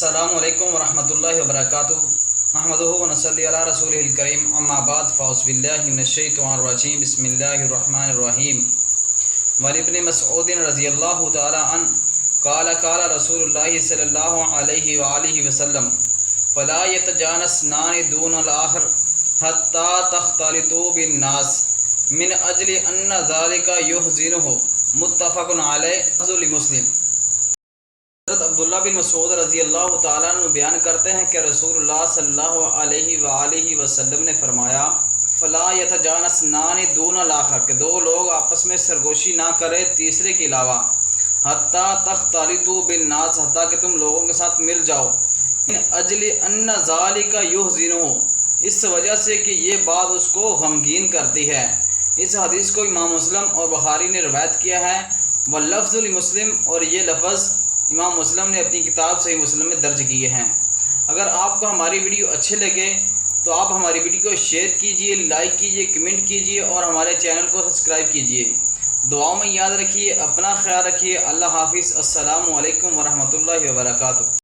السلام علیکم ورحمۃ اللہ وبرکاتہ نحمدہ ونصلی علی رسولہ الکریم اما بعد فاعوذ باللہ من الشیطان الرجیم بسم اللہ الرحمن الرحیم وابن مسعود رضی اللہ تعالی عنہ قال قال رسول اللہ صلی اللہ علیہ وآلہ وسلم فلا يتجانسان دون الآخر حتی تختلطوا بالناس من اجل ان ذلك يحزنه متفق علیہ لفظ مسلم۔ حضرت عبداللہ بن مسعود رضی اللہ تعالیٰ عنہ بیان کرتے ہیں کہ رسول اللہ صلی اللہ علیہ وآلہ وسلم نے فرمایا فلا یتجانسان دون الآخر کہ دو لوگ آپس میں سرگوشی نہ کرے تیسرے کے علاوہ، حتیٰ تختلطوا بالناس حتیٰ کہ تم لوگوں کے ساتھ مل جاؤ، من اجل ان ذالک یحزنہ اس وجہ سے کہ یہ بات اس کو غمگین کرتی ہے۔ اس حدیث کو امام مسلم اور بخاری نے روایت کیا ہے، واللفظ لمسلم اور یہ لفظ امام مسلم نے اپنی کتاب صحیح مسلم میں درج کیے ہیں۔ اگر آپ کو ہماری ویڈیو اچھے لگے تو آپ ہماری ویڈیو کو شیئر کیجئے، لائک کیجئے، کمنٹ کیجئے اور ہمارے چینل کو سبسکرائب کیجئے۔ دعاؤں میں یاد رکھیے، اپنا خیال رکھیے۔ اللہ حافظ۔ السلام علیکم ورحمۃ اللہ وبرکاتہ۔